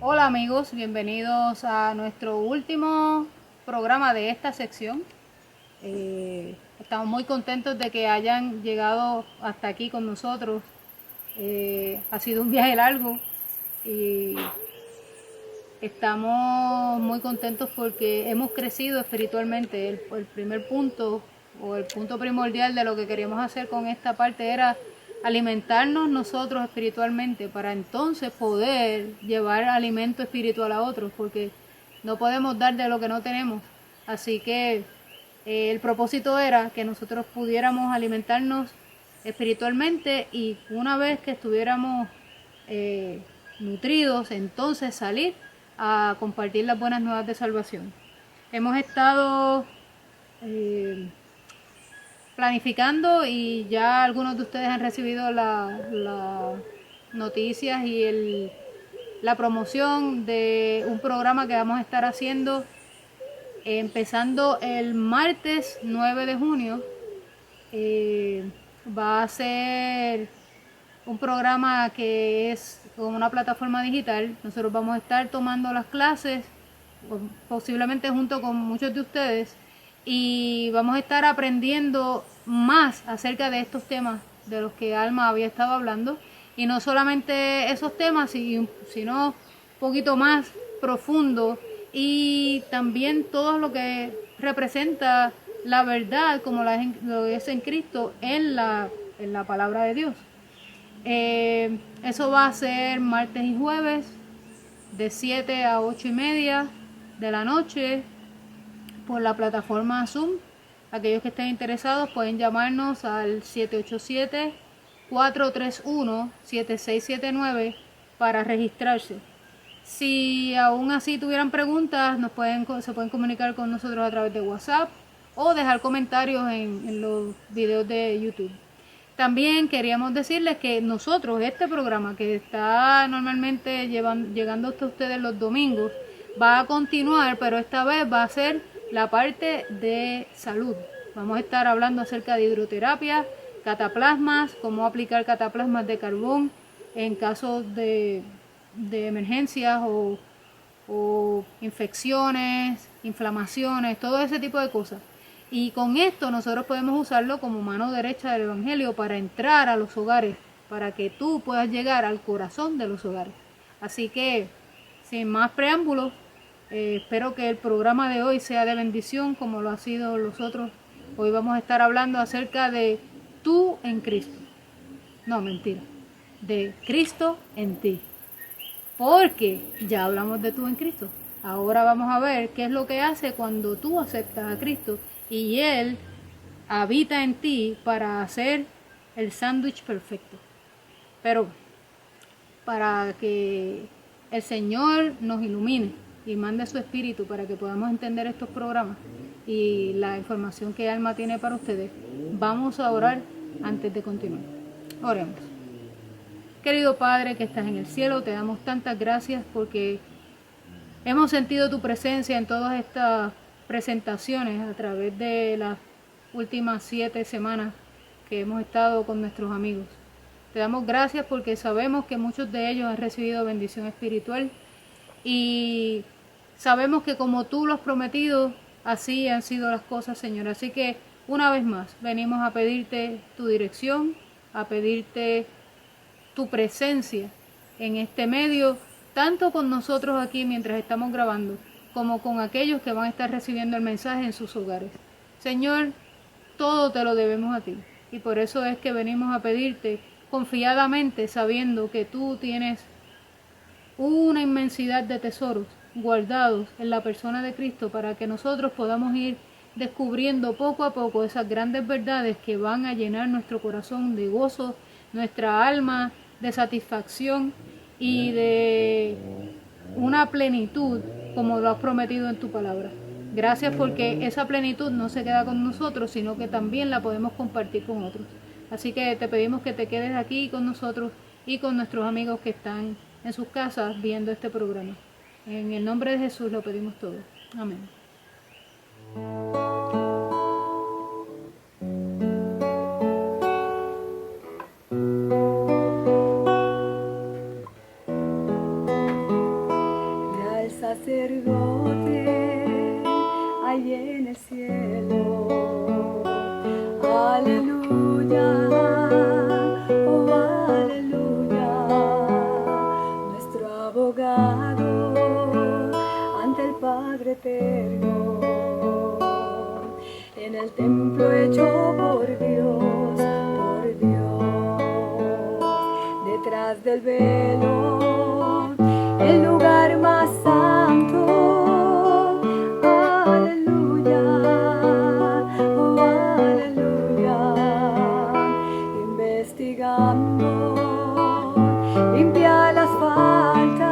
Hola amigos, bienvenidos a nuestro último programa de esta sección. Estamos muy contentos de que hayan llegado hasta aquí con nosotros. Ha sido un viaje largo y estamos muy contentos porque hemos crecido espiritualmente. El primer punto o el punto primordial de lo que queríamos hacer con esta parte era alimentarnos nosotros espiritualmente para entonces poder llevar alimento espiritual a otros, porque no podemos dar de lo que no tenemos. Así que el propósito era que nosotros pudiéramos alimentarnos espiritualmente y una vez que estuviéramos eh, nutridos, entonces salir a compartir las buenas nuevas de salvación. Hemos estado planificando y ya algunos de ustedes han recibido las noticias y la promoción de un programa que vamos a estar haciendo empezando el martes 9 de junio. Va a ser un programa que es con una plataforma digital. Nosotros vamos a estar tomando las clases, posiblemente junto con muchos de ustedes, y vamos a estar aprendiendo más acerca de estos temas de los que Alma había estado hablando, y no solamente esos temas, sino un poquito más profundo, y también todo lo que representa la verdad como lo es en Cristo en la palabra de Dios. Eso va a ser martes y jueves de 7 a 8 y media de la noche por la plataforma Zoom. Aquellos que estén interesados pueden llamarnos al 787-431-7679 para registrarse. Si aún así tuvieran preguntas, se pueden comunicar con nosotros a través de WhatsApp o dejar comentarios en los videos de YouTube. También queríamos decirles que nosotros, este programa que está normalmente llegando hasta ustedes los domingos, va a continuar, pero esta vez va a ser la parte de salud. Vamos a estar hablando acerca de hidroterapia, cataplasmas, cómo aplicar cataplasmas de carbón en casos de emergencias o infecciones, inflamaciones, todo ese tipo de cosas. Y con esto nosotros podemos usarlo como mano derecha del Evangelio para entrar a los hogares, para que tú puedas llegar al corazón de los hogares. Así que, sin más preámbulos, espero que el programa de hoy sea de bendición como lo ha sido los otros. Hoy vamos a estar hablando acerca de tú en Cristo. No, mentira. De Cristo en ti. Porque ya hablamos de tú en Cristo. Ahora vamos a ver qué es lo que hace cuando tú aceptas a Cristo y Él habita en ti para hacer el sándwich perfecto. Pero para que el Señor nos ilumine y mande su espíritu para que podamos entender estos programas y la información que Alma tiene para ustedes, vamos a orar antes de continuar. Oremos. Querido Padre que estás en el cielo, te damos tantas gracias porque hemos sentido tu presencia en todas estas presentaciones a través de las últimas 7 semanas que hemos estado con nuestros amigos. Te damos gracias porque sabemos que muchos de ellos han recibido bendición espiritual y sabemos que como tú lo has prometido, así han sido las cosas, Señor. Así que una vez más venimos a pedirte tu dirección, a pedirte tu presencia en este medio, tanto con nosotros aquí mientras estamos grabando, como con aquellos que van a estar recibiendo el mensaje en sus hogares. Señor, todo te lo debemos a ti y por eso es que venimos a pedirte confiadamente, sabiendo que tú tienes una inmensidad de tesoros guardados en la persona de Cristo para que nosotros podamos ir descubriendo poco a poco esas grandes verdades que van a llenar nuestro corazón de gozo, nuestra alma de satisfacción y de una plenitud como lo has prometido en tu palabra. Gracias porque esa plenitud no se queda con nosotros, sino que también la podemos compartir con otros. Así que te pedimos que te quedes aquí con nosotros y con nuestros amigos que están en sus casas viendo este programa. En el nombre de Jesús lo pedimos todo. Amén. sacerdote hay en el cielo. Aleluya, oh aleluya, nuestro abogado ante el Padre eterno, en el templo hecho por Dios, detrás del velo, el lugar más santo. Aleluya, oh aleluya, investigando, limpia las faltas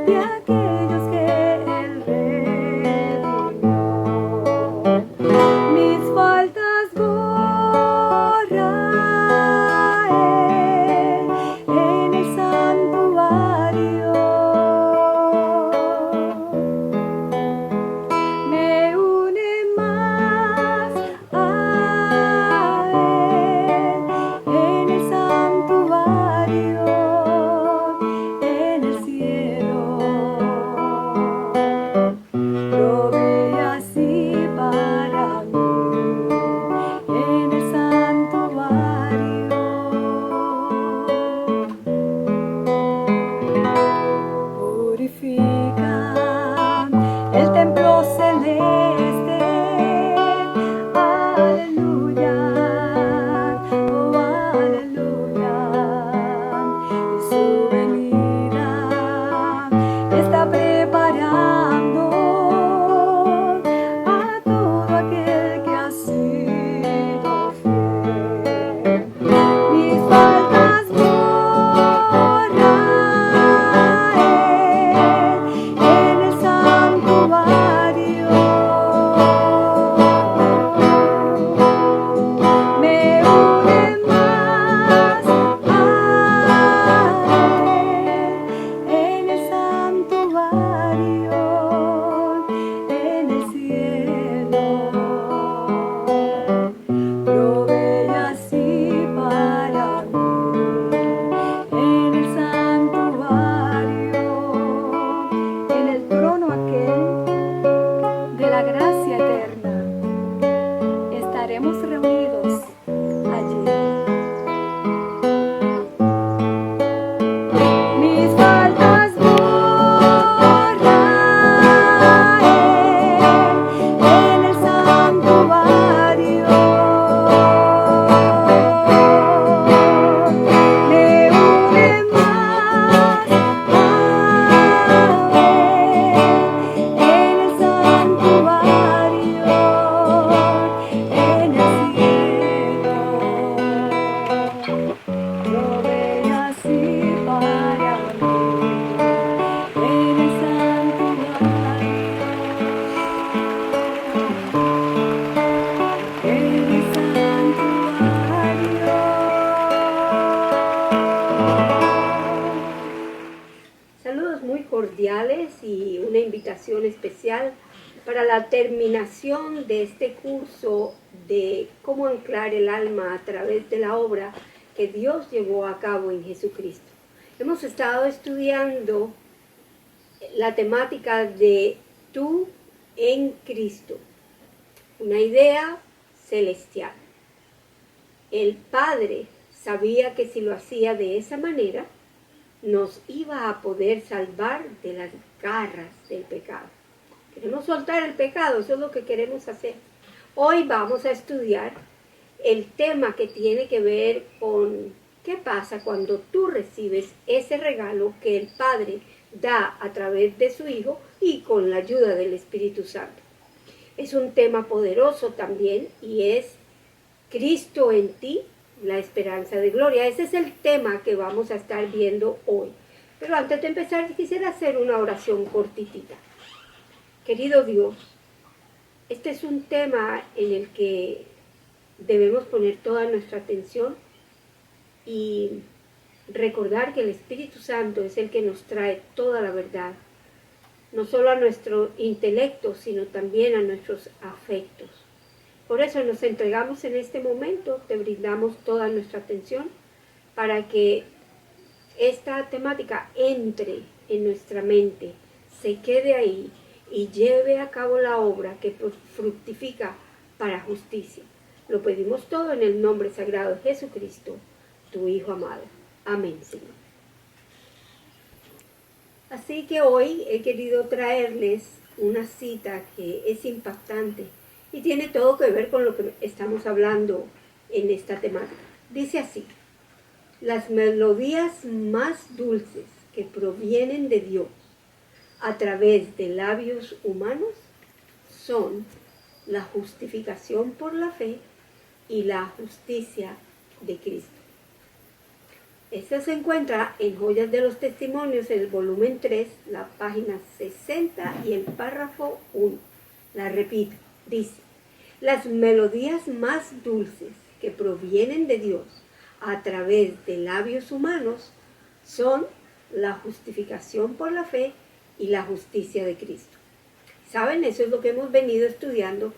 de aquellos que Él redimió. Mis faltas borra Él en el santuario. Me une más a Él en el santuario, en el cielo. Provee así para mí en el santuario. Purifica el templo celeste. Aleluya, oh aleluya, y su venida está preparando a todo aquel que ha sido fiel. Mis faltas borra Él en el santuario. Me une más a Él en el santuario, en el cielo. Provee así para mí en el santuario, en el trono aquel de la gracia eterna. Estaremos reunidos allí. Mis faltas borra Él en el santuario. Me une más a Él en el santuario, en el cielo. Provee así para mí en el santuario, en el santuario. Saludos muy cordiales y una invitación especial para la terminación de este curso de cómo anclar el alma a través de la obra que Dios llevó a cabo en Jesucristo. Hemos estado estudiando la temática de tú en Cristo, una idea celestial. El Padre sabía que si lo hacía de esa manera, nos iba a poder salvar de las garras del pecado. Queremos soltar el pecado, eso es lo que queremos hacer. Hoy vamos a estudiar el tema que tiene que ver con qué pasa cuando tú recibes ese regalo que el Padre da a través de su Hijo y con la ayuda del Espíritu Santo. Es un tema poderoso también y es Cristo en ti, la esperanza de gloria. Ese es el tema que vamos a estar viendo hoy. Pero antes de empezar quisiera hacer una oración cortitita. Querido Dios, este es un tema en el que debemos poner toda nuestra atención y recordar que el Espíritu Santo es el que nos trae toda la verdad, no solo a nuestro intelecto, sino también a nuestros afectos. Por eso nos entregamos en este momento, te brindamos toda nuestra atención para que esta temática entre en nuestra mente se quede ahí y lleve a cabo la obra que fructifica para justicia. Lo pedimos todo en el nombre sagrado de Jesucristo, tu Hijo amado. Amén, Señor. Así que hoy he querido traerles una cita que es impactante y tiene todo que ver con lo que estamos hablando en esta temática. Dice así: las melodías más dulces que provienen de Dios a través de labios humanos son la justificación por la fe y la justicia de Cristo. Esta se encuentra en Joyas de los Testimonios, en el volumen 3, la página 60 y el párrafo 1. La repito, dice: las melodías más dulces que provienen de Dios a través de labios humanos son la justificación por la fe y la justicia de Cristo. ¿Saben? Eso es lo que hemos venido estudiando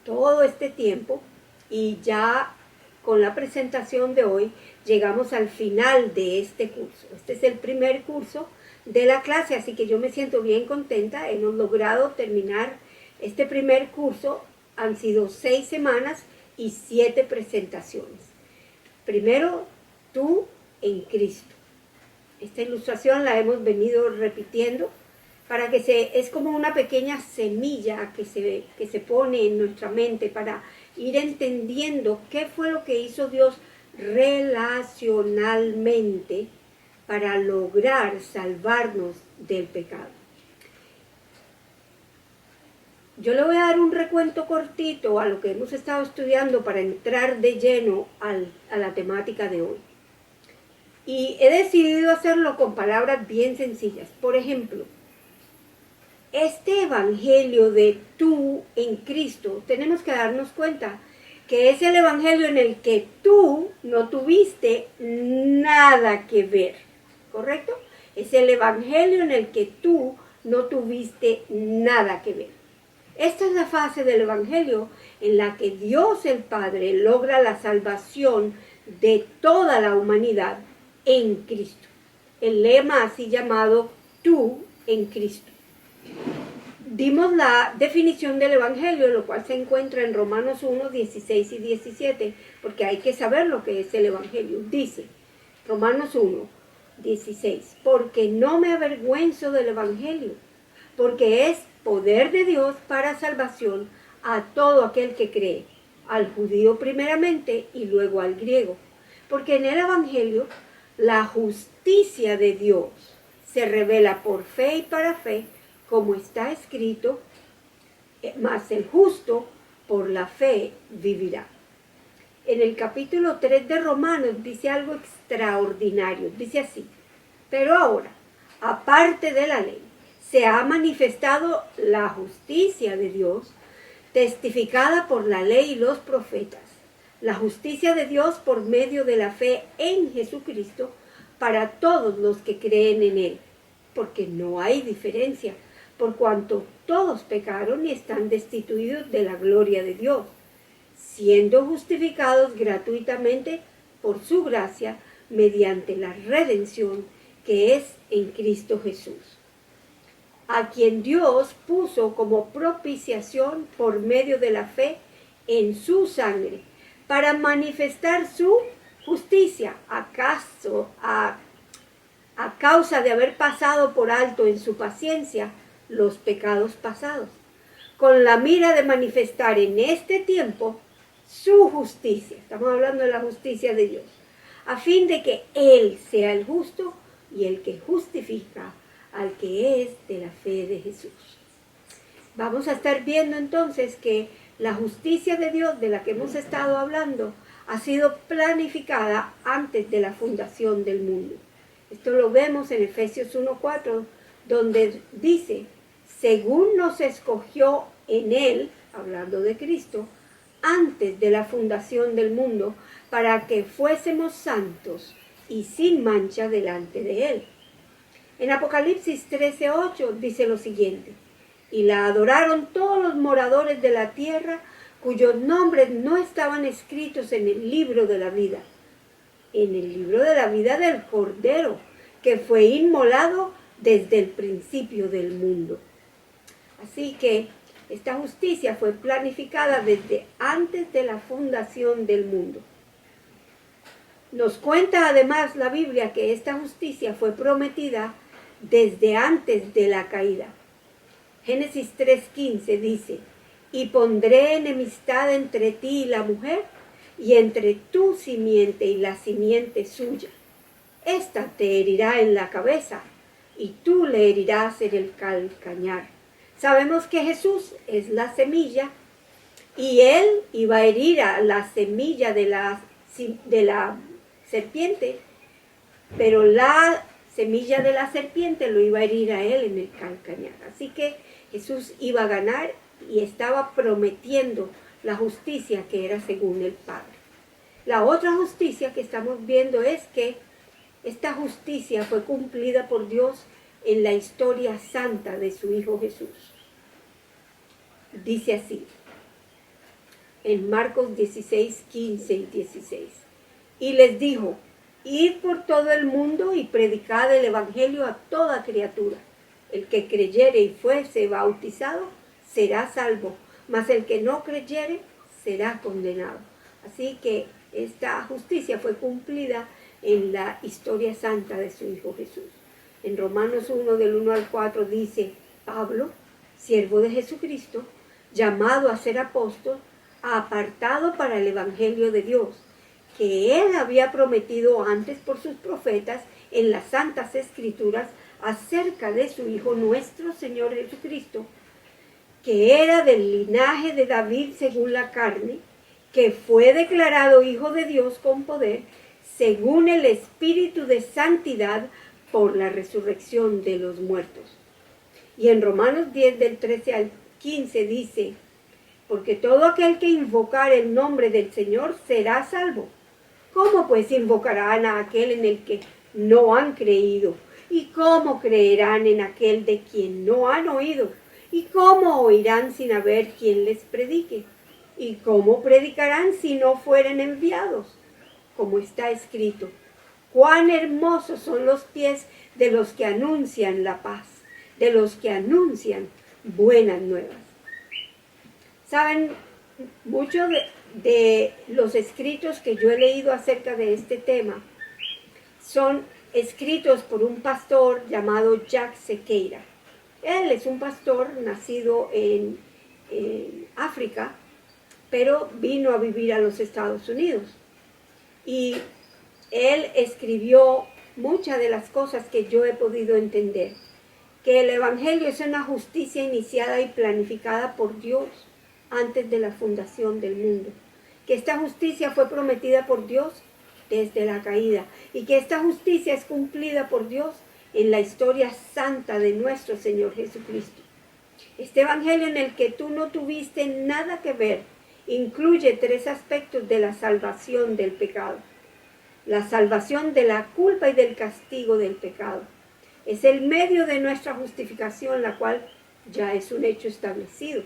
todo este tiempo, y ya con la presentación de hoy llegamos al final de este curso. Este es el primer curso de la clase, así que yo me siento bien contenta. Hemos logrado terminar este primer curso. Han sido 6 semanas y 7 presentaciones. Primero, tú en Cristo. Esta ilustración la hemos venido repitiendo para que es como una pequeña semilla que se pone en nuestra mente para ir entendiendo qué fue lo que hizo Dios relacionalmente para lograr salvarnos del pecado. Yo le voy a dar un recuento cortito a lo que hemos estado estudiando para entrar de lleno a la temática de hoy. Y he decidido hacerlo con palabras bien sencillas. Por ejemplo, este evangelio de tú en Cristo, tenemos que darnos cuenta que es el evangelio en el que tú no tuviste nada que ver, ¿correcto? Es el evangelio en el que tú no tuviste nada que ver. Esta es la fase del evangelio en la que Dios el Padre logra la salvación de toda la humanidad en Cristo. El lema así llamado tú en Cristo. Dimos la definición del evangelio, lo cual se encuentra en Romanos 1, 16 y 17, porque hay que saber lo que es el evangelio. Dice, Romanos 1, 16, porque no me avergüenzo del evangelio, porque es poder de Dios para salvación a todo aquel que cree, al judío primeramente y luego al griego, porque en el evangelio la justicia de Dios se revela por fe y para fe, como está escrito, mas el justo por la fe vivirá. En el capítulo 3 de Romanos dice algo extraordinario, dice así: pero ahora, aparte de la ley, se ha manifestado la justicia de Dios, testificada por la ley y los profetas, la justicia de Dios por medio de la fe en Jesucristo para todos los que creen en Él, porque no hay diferencia, por cuanto todos pecaron y están destituidos de la gloria de Dios, siendo justificados gratuitamente por su gracia mediante la redención que es en Cristo Jesús, a quien Dios puso como propiciación por medio de la fe en su sangre, para manifestar su justicia, a causa de haber pasado por alto en su paciencia los pecados pasados, con la mira de manifestar en este tiempo su justicia. Estamos hablando de la justicia de Dios, a fin de que Él sea el justo y el que justifica al que es de la fe de Jesús. Vamos a estar viendo entonces que la justicia de Dios de la que hemos estado hablando ha sido planificada antes de la fundación del mundo. Esto lo vemos en Efesios 1:4, donde dice, según nos escogió en Él, hablando de Cristo, antes de la fundación del mundo, para que fuésemos santos y sin mancha delante de Él. En Apocalipsis 13:8 dice lo siguiente, y la adoraron todos los moradores de la tierra, cuyos nombres no estaban escritos en el libro de la vida, en el libro de la vida del Cordero, que fue inmolado desde el principio del mundo. Así que esta justicia fue planificada desde antes de la fundación del mundo. Nos cuenta además la Biblia que esta justicia fue prometida desde antes de la caída. Génesis 3:15 dice: y pondré enemistad entre ti y la mujer, y entre tu simiente y la simiente suya. Esta te herirá en la cabeza, y tú le herirás en el calcañar. Sabemos que Jesús es la semilla, y él iba a herir a la semilla de la serpiente, pero la semilla de la serpiente lo iba a herir a él en el calcañar. Así que Jesús iba a ganar y estaba prometiendo la justicia que era según el Padre. La otra justicia que estamos viendo es que esta justicia fue cumplida por Dios en la historia santa de su Hijo Jesús. Dice así, en Marcos 16:15 y 16. Y les dijo: id por todo el mundo y predicad el evangelio a toda criatura. El que creyere y fuese bautizado será salvo, mas el que no creyere será condenado. Así que esta justicia fue cumplida en la historia santa de su Hijo Jesús. En Romanos 1, del 1 al 4 dice: Pablo, siervo de Jesucristo, llamado a ser apóstol, apartado para el evangelio de Dios, que él había prometido antes por sus profetas en las santas escrituras acerca de su Hijo nuestro Señor Jesucristo, que era del linaje de David según la carne, que fue declarado Hijo de Dios con poder, según el Espíritu de santidad, por la resurrección de los muertos. Y en Romanos 10, del 13 al 15 dice: porque todo aquel que invocar el nombre del Señor será salvo. ¿Cómo pues invocarán a aquel en el que no han creído? ¿Y cómo creerán en aquel de quien no han oído? ¿Y cómo oirán sin haber quien les predique? ¿Y cómo predicarán si no fueren enviados? Como está escrito: cuán hermosos son los pies de los que anuncian la paz, de los que anuncian buenas nuevas. Saben, muchos de los escritos que yo he leído acerca de este tema son escritos por un pastor llamado Jack Sequeira. Él es un pastor nacido en África, pero vino a vivir a los Estados Unidos. Y él escribió muchas de las cosas que yo he podido entender. Que el Evangelio es una justicia iniciada y planificada por Dios antes de la fundación del mundo. Que esta justicia fue prometida por Dios desde la caída. Y que esta justicia es cumplida por Dios en la historia santa de nuestro Señor Jesucristo. Este Evangelio en el que tú no tuviste nada que ver incluye tres aspectos de la salvación del pecado. La salvación de la culpa y del castigo del pecado. Es el medio de nuestra justificación, la cual ya es un hecho establecido.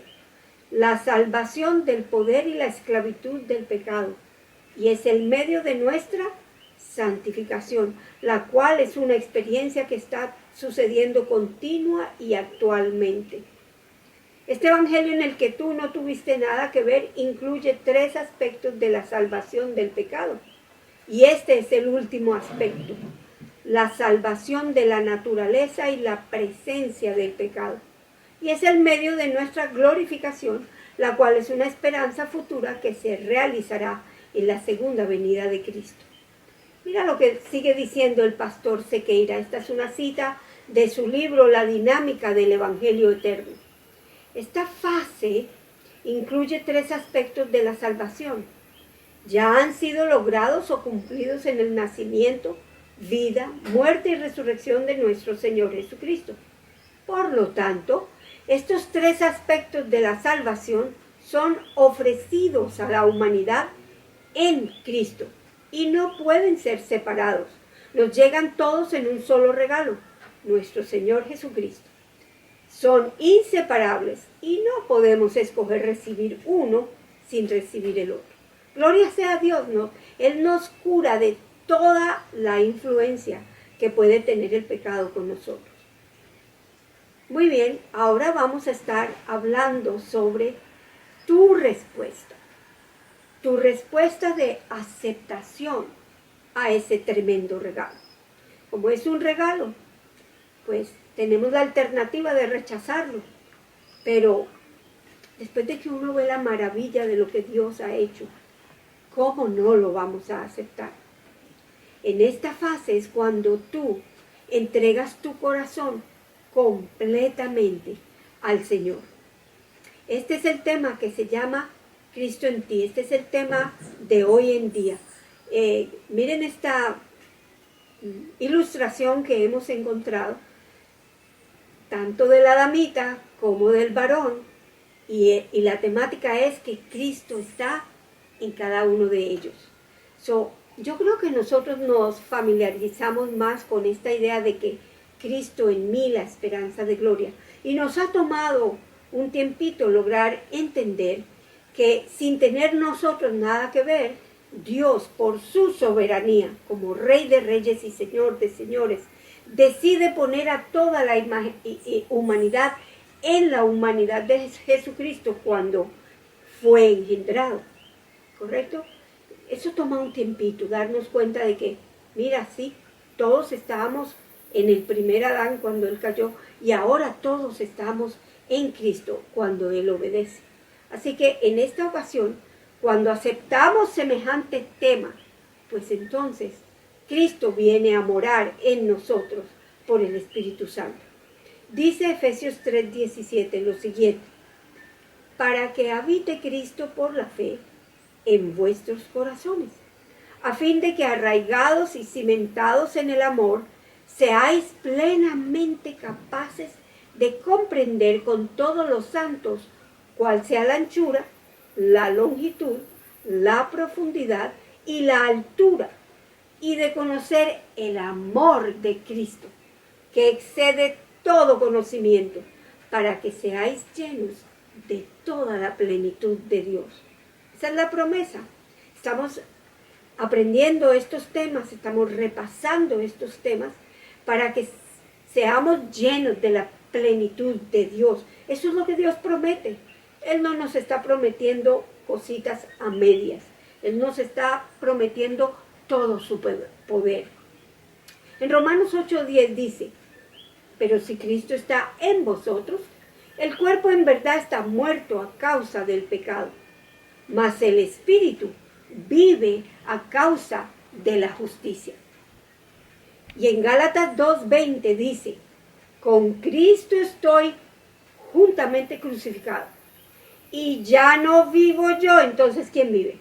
La salvación del poder y la esclavitud del pecado. Y es el medio de nuestra santificación, la cual es una experiencia que está sucediendo continua y actualmente. Este evangelio en el que tú no tuviste nada que ver incluye tres aspectos de la salvación del pecado. Y este es el último aspecto, la salvación de la naturaleza y la presencia del pecado. Y es el medio de nuestra glorificación, la cual es una esperanza futura que se realizará en la segunda venida de Cristo. Mira lo que sigue diciendo el pastor Sequeira. Esta es una cita de su libro La dinámica del Evangelio eterno. Esta fase incluye tres aspectos de la salvación. Ya han sido logrados o cumplidos en el nacimiento, vida, muerte y resurrección de nuestro Señor Jesucristo. Por lo tanto, estos tres aspectos de la salvación son ofrecidos a la humanidad en Cristo y no pueden ser separados. Nos llegan todos en un solo regalo, nuestro Señor Jesucristo. Son inseparables y no podemos escoger recibir uno sin recibir el otro. Gloria sea a Dios, ¿no? Él nos cura de toda la influencia que puede tener el pecado con nosotros. Muy bien, ahora vamos a estar hablando sobre tu respuesta de aceptación a ese tremendo regalo. Como es un regalo, pues tenemos la alternativa de rechazarlo, pero después de que uno ve la maravilla de lo que Dios ha hecho, ¿cómo no lo vamos a aceptar? En esta fase es cuando tú entregas tu corazón completamente al Señor. Este es el tema que se llama Cristo en ti. Este es el tema de hoy en día. Miren esta ilustración que hemos encontrado, tanto de la damita como del varón, y la temática es que Cristo está en cada uno de ellos. Yo creo que nosotros nos familiarizamos más con esta idea de que Cristo en mí, la esperanza de gloria, y nos ha tomado un tiempito lograr entender que sin tener nosotros nada que ver, Dios, por su soberanía, como Rey de Reyes y Señor de Señores, decide poner a toda la humanidad en la humanidad de Jesucristo cuando fue engendrado. ¿Correcto? Eso toma un tiempito, darnos cuenta de que, mira, sí, todos estábamos en el primer Adán cuando él cayó, y ahora todos estamos en Cristo cuando él obedece. Así que en esta ocasión, cuando aceptamos semejante tema, pues entonces Cristo viene a morar en nosotros por el Espíritu Santo. Dice Efesios 3:17 lo siguiente: para que habite Cristo por la fe en vuestros corazones, a fin de que arraigados y cimentados en el amor, seáis plenamente capaces de comprender con todos los santos cuál sea la anchura, la longitud, la profundidad y la altura, y de conocer el amor de Cristo, que excede todo conocimiento, para que seáis llenos de toda la plenitud de Dios. Esa es la promesa. Estamos aprendiendo estos temas, estamos repasando estos temas para que seamos llenos de la plenitud de Dios. Eso es lo que Dios promete. Él no nos está prometiendo cositas a medias. Él nos está prometiendo todo su poder. En Romanos 8:10 dice: pero si Cristo está en vosotros, el cuerpo en verdad está muerto a causa del pecado, mas el Espíritu vive a causa de la justicia. Y en Gálatas 2:20 dice: con Cristo estoy juntamente crucificado, y ya no vivo yo. Entonces, ¿quién vive?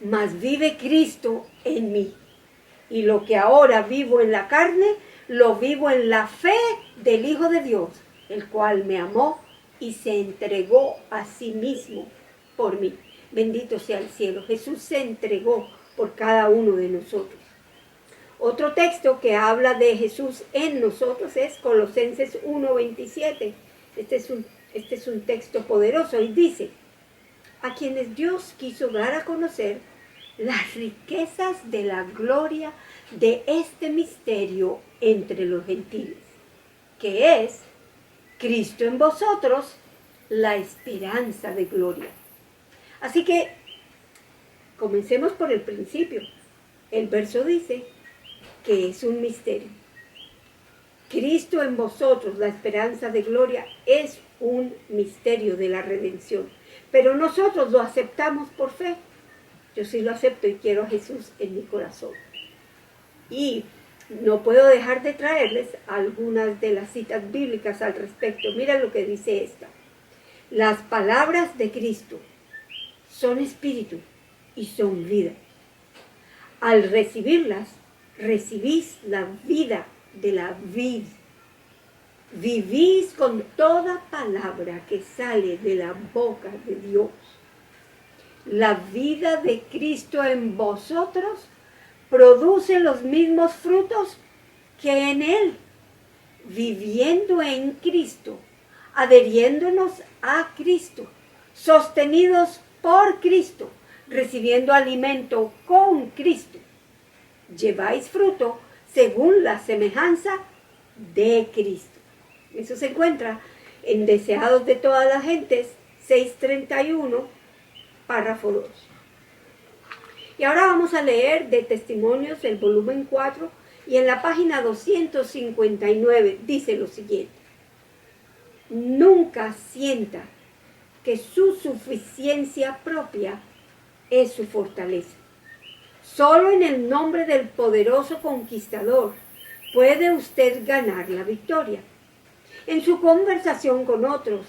Mas vive Cristo en mí. Y lo que ahora vivo en la carne, lo vivo en la fe del Hijo de Dios, el cual me amó y se entregó a sí mismo por mí. Bendito sea el cielo. Jesús se entregó por cada uno de nosotros. Otro texto que habla de Jesús en nosotros es Colosenses 1:27. Este es un texto poderoso y dice: a quienes Dios quiso dar a conocer las riquezas de la gloria de este misterio entre los gentiles, que es Cristo en vosotros, la esperanza de gloria. Así que comencemos por el principio. El verso dice que es un misterio. Cristo en vosotros, la esperanza de gloria, es un misterio de la redención. Pero nosotros lo aceptamos por fe. Yo sí lo acepto y quiero a Jesús en mi corazón. Y no puedo dejar de traerles algunas de las citas bíblicas al respecto. Mira lo que dice esta: las palabras de Cristo son espíritu y son vida. Al recibirlas, recibís la vida de la vid. Vivís con toda palabra que sale de la boca de Dios. La vida de Cristo en vosotros produce los mismos frutos que en Él, viviendo en Cristo, adheriéndonos a Cristo, sostenidos por Cristo, recibiendo alimento con Cristo. Lleváis fruto según la semejanza de Cristo. Eso se encuentra en Deseados de todas las gentes, 631, párrafo 2. Y ahora vamos a leer de Testimonios, el volumen 4, y en la página 259 dice lo siguiente: nunca sienta que su suficiencia propia es su fortaleza. Solo en el nombre del poderoso conquistador puede usted ganar la victoria. En su conversación con otros,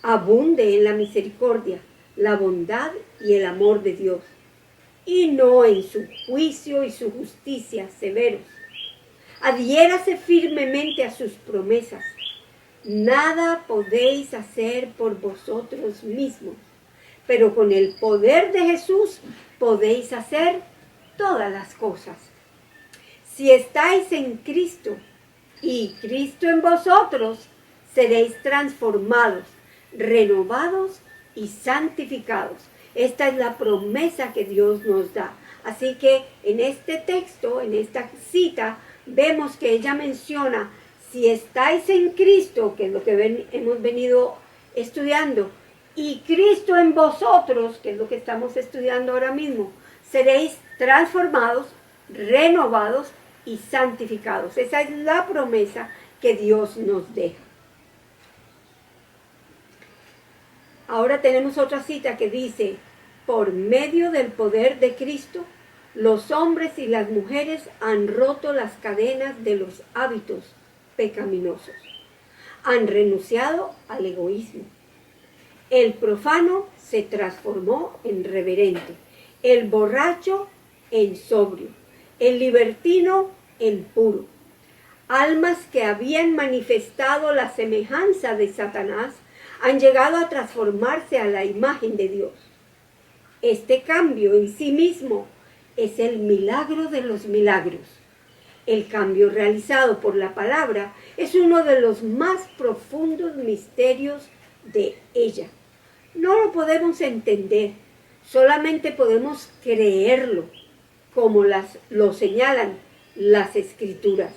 abunde en la misericordia, la bondad y el amor de Dios, y no en su juicio y su justicia severos. Adhiérase firmemente a sus promesas. Nada podéis hacer por vosotros mismos, pero con el poder de Jesús podéis hacer todas las cosas. Si estáis en Cristo y Cristo en vosotros, seréis transformados, renovados y santificados. Esta es la promesa que Dios nos da. Así que en este texto, en esta cita, vemos que ella menciona: si estáis en Cristo, que es lo que hemos venido estudiando, y Cristo en vosotros, que es lo que estamos estudiando ahora mismo, seréis transformados, renovados y santificados. Esa es la promesa que Dios nos deja. Ahora tenemos otra cita que dice: por medio del poder de Cristo, los hombres y las mujeres han roto las cadenas de los hábitos pecaminosos. Han renunciado al egoísmo. El profano se transformó en reverente, el borracho en sobrio, el libertino en puro. Almas que habían manifestado la semejanza de Satanás han llegado a transformarse a la imagen de Dios. Este cambio en sí mismo es el milagro de los milagros. El cambio realizado por la palabra es uno de los más profundos misterios de ella. No lo podemos entender, solamente podemos creerlo, como lo señalan las Escrituras.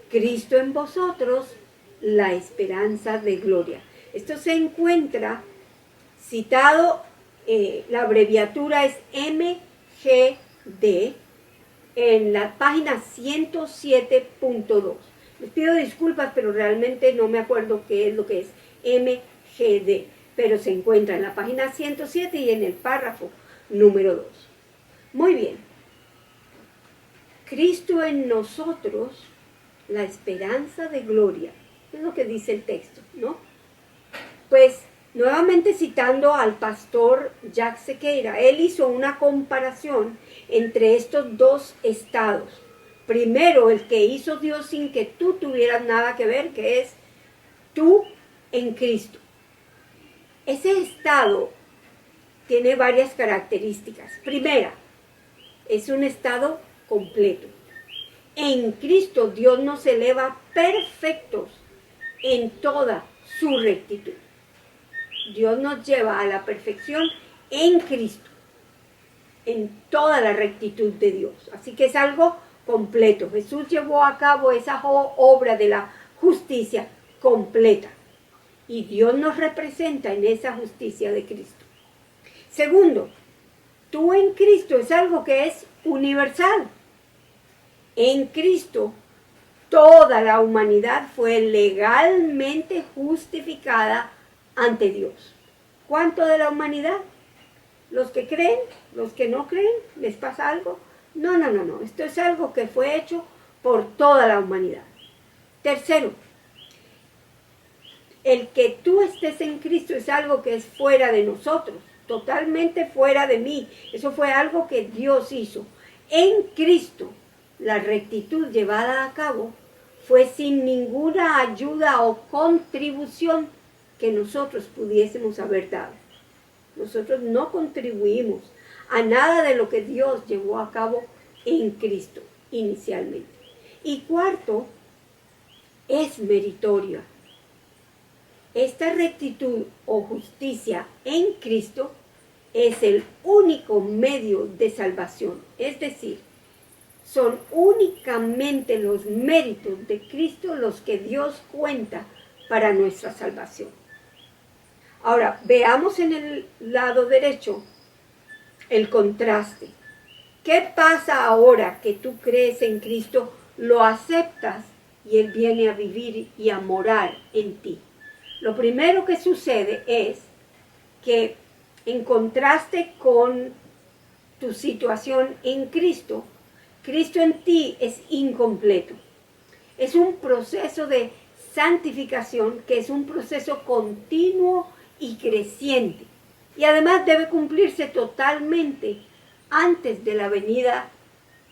Cristo en vosotros, la esperanza de gloria. Esto se encuentra citado, la abreviatura es MGD, en la página 107.2. Les pido disculpas, pero realmente no me acuerdo qué es lo que es MGD, pero se encuentra en la página 107 y en el párrafo número 2. Muy bien. Cristo en nosotros, la esperanza de gloria. Es lo que dice el texto, ¿no? Pues, nuevamente citando al pastor Jack Sequeira, él hizo una comparación entre estos dos estados. Primero, el que hizo Dios sin que tú tuvieras nada que ver, que es tú en Cristo. Ese estado tiene varias características. Primera, es un estado completo. En Cristo Dios nos eleva perfectos en toda su rectitud. Dios nos lleva a la perfección en Cristo, en toda la rectitud de Dios. Así que es algo completo. Jesús llevó a cabo esa obra de la justicia completa. Y Dios nos representa en esa justicia de Cristo. Segundo, tú en Cristo es algo que es universal. En Cristo, toda la humanidad fue legalmente justificada ante Dios. ¿Cuánto de la humanidad? ¿Los que creen? ¿Los que no creen? ¿Les pasa algo? No. Esto es algo que fue hecho por toda la humanidad. Tercero, el que tú estés en Cristo es algo que es fuera de nosotros, totalmente fuera de mí. Eso fue algo que Dios hizo. En Cristo, la rectitud llevada a cabo fue sin ninguna ayuda o contribución que nosotros pudiésemos haber dado. Nosotros no contribuimos a nada de lo que Dios llevó a cabo en Cristo inicialmente. Y cuarto, es meritoria. Esta rectitud o justicia en Cristo es el único medio de salvación. Es decir, son únicamente los méritos de Cristo los que Dios cuenta para nuestra salvación. Ahora, veamos en el lado derecho el contraste. ¿Qué pasa ahora que tú crees en Cristo, lo aceptas y Él viene a vivir y a morar en ti? Lo primero que sucede es que en contraste con tu situación en Cristo, Cristo en ti es incompleto. Es un proceso de santificación que es un proceso continuo y creciente. Y además debe cumplirse totalmente antes de la venida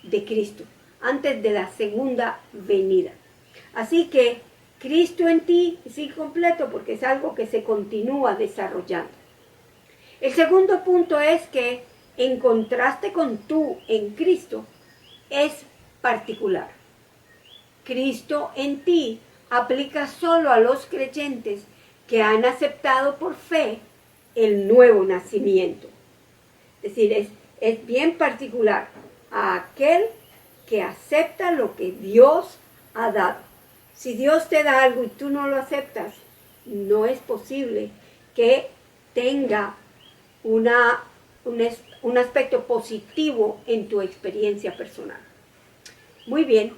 de Cristo, antes de la segunda venida. Así que Cristo en ti es incompleto porque es algo que se continúa desarrollando. El segundo punto es que en contraste con tú en Cristo es particular. Cristo en ti aplica solo a los creyentes que han aceptado por fe el nuevo nacimiento. Es decir, es bien particular a aquel que acepta lo que Dios ha dado. Si Dios te da algo y tú no lo aceptas, no es posible que tenga un aspecto positivo en tu experiencia personal. Muy bien,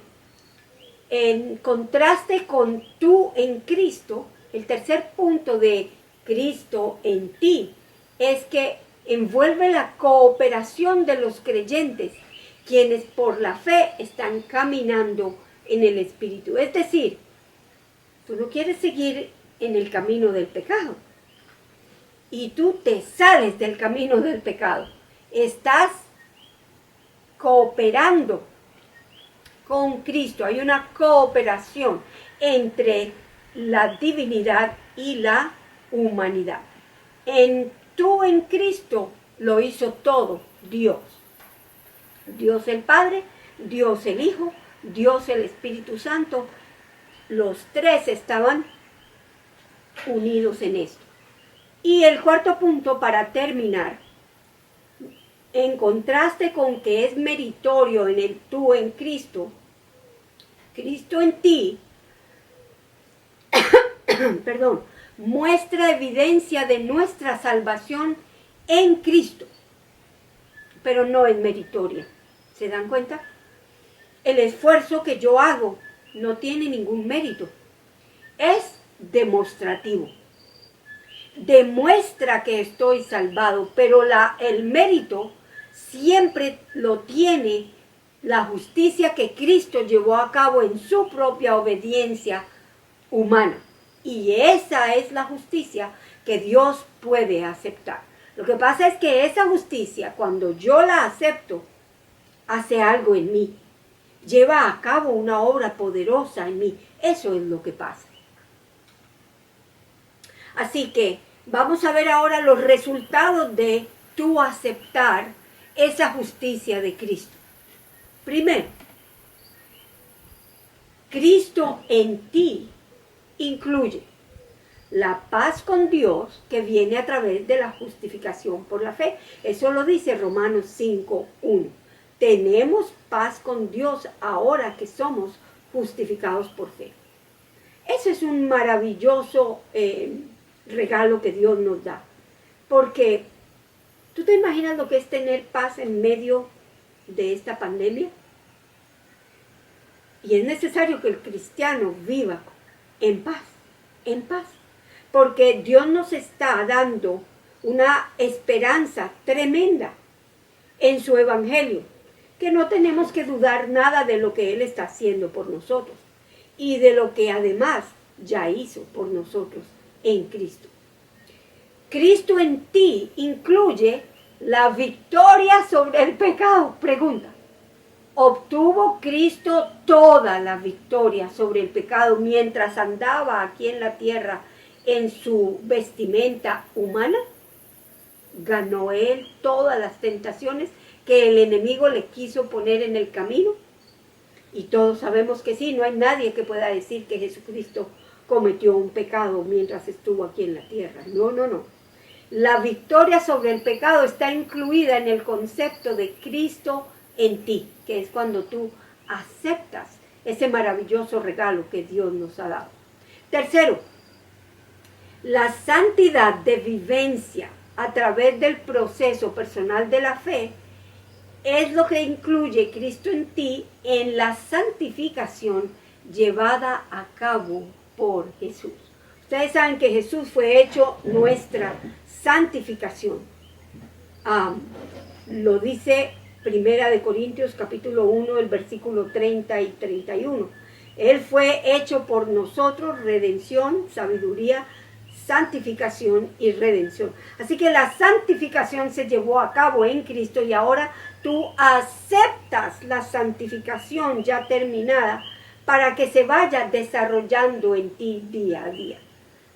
en contraste con tú en Cristo, el tercer punto de Cristo en ti es que envuelve la cooperación de los creyentes, quienes por la fe están caminando en el Espíritu. Es decir, tú no quieres seguir en el camino del pecado y tú te sales del camino del pecado. Estás cooperando con Cristo. Hay una cooperación entre la divinidad y la humanidad. Tú en Cristo lo hizo todo Dios. Dios el Padre, Dios el Hijo, Dios el Espíritu Santo. Los tres estaban unidos en esto. Y el cuarto punto, para terminar, en contraste con que es meritorio en el tú en Cristo, Cristo en ti, perdón, muestra evidencia de nuestra salvación en Cristo, pero no es meritoria. ¿Se dan cuenta? El esfuerzo que yo hago no tiene ningún mérito. Es demostrativo. Demuestra que estoy salvado, pero el mérito siempre lo tiene la justicia que Cristo llevó a cabo en su propia obediencia humana. Y esa es la justicia que Dios puede aceptar. Lo que pasa es que esa justicia, cuando yo la acepto, hace algo en mí. Lleva a cabo una obra poderosa en mí. Eso es lo que pasa. Así que vamos a ver ahora los resultados de tu aceptar esa justicia de Cristo. Primero, Cristo en ti incluye la paz con Dios que viene a través de la justificación por la fe. Eso lo dice Romanos 5:1. Tenemos paz con Dios ahora que somos justificados por fe. Ese es un maravilloso regalo que Dios nos da. Porque, ¿tú te imaginas lo que es tener paz en medio de esta pandemia? Y es necesario que el cristiano viva en paz, porque Dios nos está dando una esperanza tremenda en su evangelio, que no tenemos que dudar nada de lo que Él está haciendo por nosotros y de lo que además ya hizo por nosotros en Cristo. Cristo en ti incluye la victoria sobre el pecado. Pregunta, ¿obtuvo Cristo toda la victoria sobre el pecado mientras andaba aquí en la tierra en su vestimenta humana? ¿Ganó Él todas las tentaciones que el enemigo le quiso poner en el camino? Y todos sabemos que sí, no hay nadie que pueda decir que Jesucristo cometió un pecado mientras estuvo aquí en la tierra. No. La victoria sobre el pecado está incluida en el concepto de Cristo en ti, que es cuando tú aceptas ese maravilloso regalo que Dios nos ha dado. Tercero, La santidad de vivencia a través del proceso personal de la fe es lo que incluye Cristo en ti en la santificación llevada a cabo por Jesús. Ustedes saben que Jesús fue hecho nuestra santificación. Lo dice Primera de Corintios capítulo 1, el versículo 30 y 31. Él fue hecho por nosotros redención, sabiduría, santificación y redención. Así que la santificación se llevó a cabo en Cristo y ahora tú aceptas la santificación ya terminada para que se vaya desarrollando en ti día a día.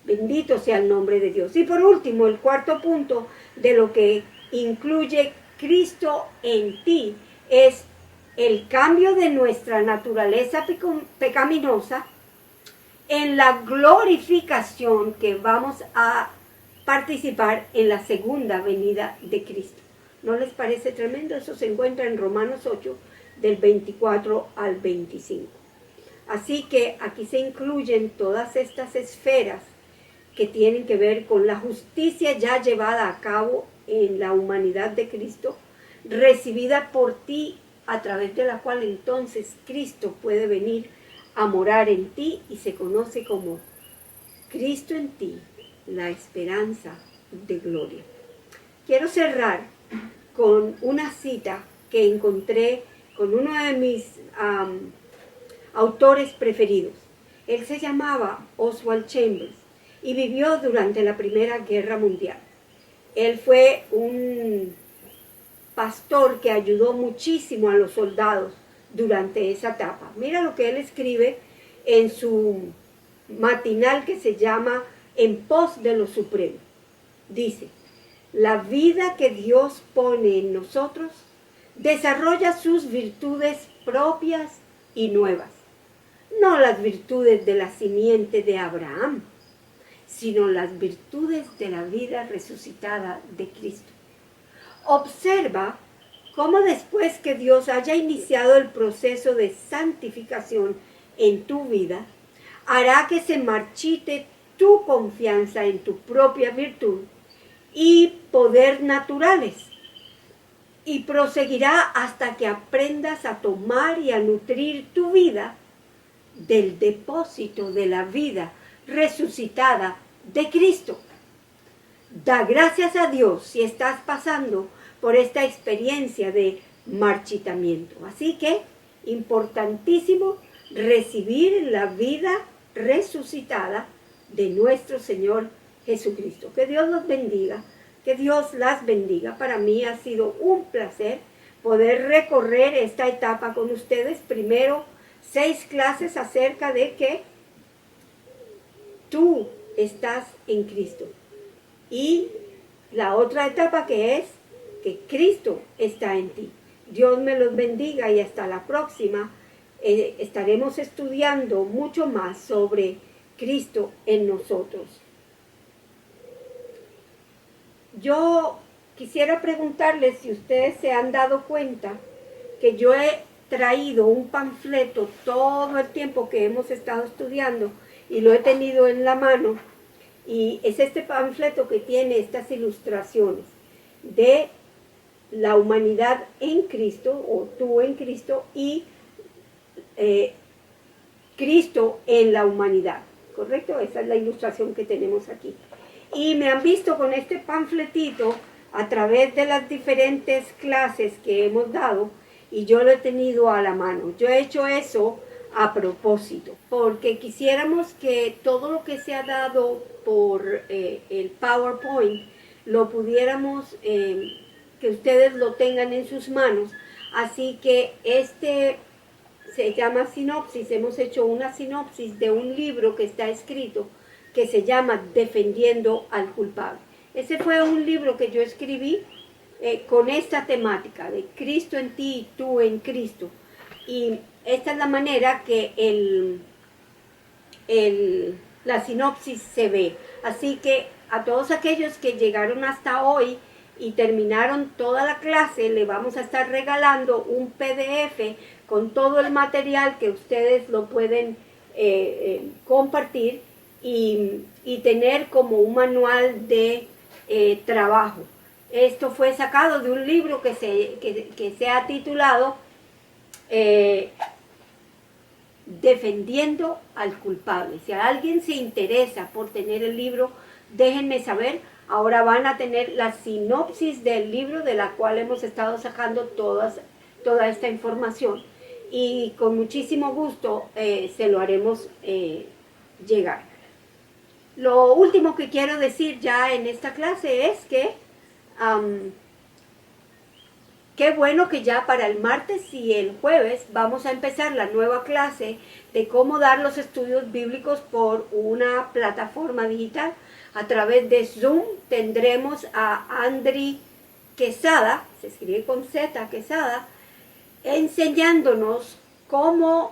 Bendito sea el nombre de Dios. Y por último, el cuarto punto de lo que incluye Cristo en ti es el cambio de nuestra naturaleza pecaminosa en la glorificación que vamos a participar en la segunda venida de Cristo. ¿No les parece tremendo? Eso se encuentra en Romanos 8, del 24 al 25. Así que aquí se incluyen todas estas esferas que tienen que ver con la justicia ya llevada a cabo en la humanidad de Cristo, recibida por ti, a través de la cual entonces Cristo puede venir a morar en ti y se conoce como Cristo en ti, la esperanza de gloria. Quiero cerrar con una cita que encontré con uno de mis autores preferidos. Él se llamaba Oswald Chambers y vivió durante la Primera Guerra Mundial. Él fue un pastor que ayudó muchísimo a los soldados durante esa etapa. Mira lo que él escribe en su matinal que se llama En pos de lo supremo. Dice: la vida que Dios pone en nosotros desarrolla sus virtudes propias y nuevas. No las virtudes de la simiente de Abraham, sino las virtudes de la vida resucitada de Cristo. Observa cómo después que Dios haya iniciado el proceso de santificación en tu vida, hará que se marchite tu confianza en tu propia virtud y poder naturales, y proseguirá hasta que aprendas a tomar y a nutrir tu vida del depósito de la vida resucitada de Cristo. Da gracias a Dios si estás pasando por esta experiencia de marchitamiento. Así que, importantísimo recibir la vida resucitada de nuestro Señor Jesucristo. Que Dios los bendiga, que Dios las bendiga. Para mí ha sido un placer poder recorrer esta etapa con ustedes. Primero, 6 clases acerca de que tú estás en Cristo. Y la otra etapa que es que Cristo está en ti. Dios me los bendiga y hasta la próxima. Estaremos estudiando mucho más sobre Cristo en nosotros. Yo quisiera preguntarles si ustedes se han dado cuenta que yo he traído un panfleto todo el tiempo que hemos estado estudiando y lo he tenido en la mano, y es este panfleto que tiene estas ilustraciones de la humanidad en Cristo, o tú en Cristo, y Cristo en la humanidad, ¿correcto? Esa es la ilustración que tenemos aquí. Y me han visto con este panfletito a través de las diferentes clases que hemos dado, y yo lo he tenido a la mano. Yo he hecho eso a propósito, porque quisiéramos que todo lo que se ha dado por el PowerPoint lo pudiéramos, que ustedes lo tengan en sus manos. Así que este se llama sinopsis. Hemos hecho una sinopsis de un libro que está escrito que se llama Defendiendo al culpable. Ese fue un libro que yo escribí con esta temática de Cristo en ti y tú en Cristo. Y esta es la manera que la sinopsis se ve. Así que a todos aquellos que llegaron hasta hoy y terminaron toda la clase, le vamos a estar regalando un PDF con todo el material que ustedes lo pueden compartir, y tener como un manual de trabajo. Esto fue sacado de un libro que se ha titulado Defendiendo al culpable. Si alguien se interesa por tener el libro, déjenme saber. Ahora van a tener la sinopsis del libro, de la cual hemos estado sacando toda esta información, y con muchísimo gusto se lo haremos llegar. Lo último que quiero decir ya en esta clase es que qué bueno que ya para el martes y el jueves vamos a empezar la nueva clase de cómo dar los estudios bíblicos por una plataforma digital. A través de Zoom tendremos a Andri Quesada, se escribe con Z, Quesada, enseñándonos cómo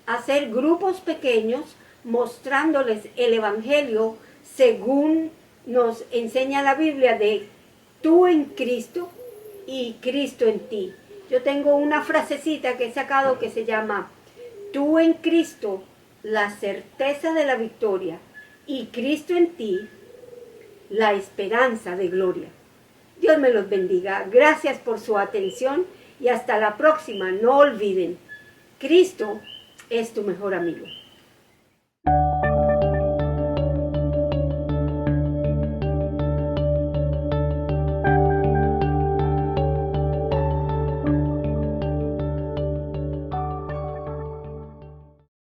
hacer grupos pequeños, mostrándoles el Evangelio según nos enseña la Biblia, de tú en Cristo y Cristo en ti. Yo tengo una frasecita que he sacado que se llama: tú en Cristo, la certeza de la victoria, y Cristo en ti, la esperanza de gloria. Dios me los bendiga. Gracias por su atención y hasta la próxima. No olviden, Cristo es tu mejor amigo.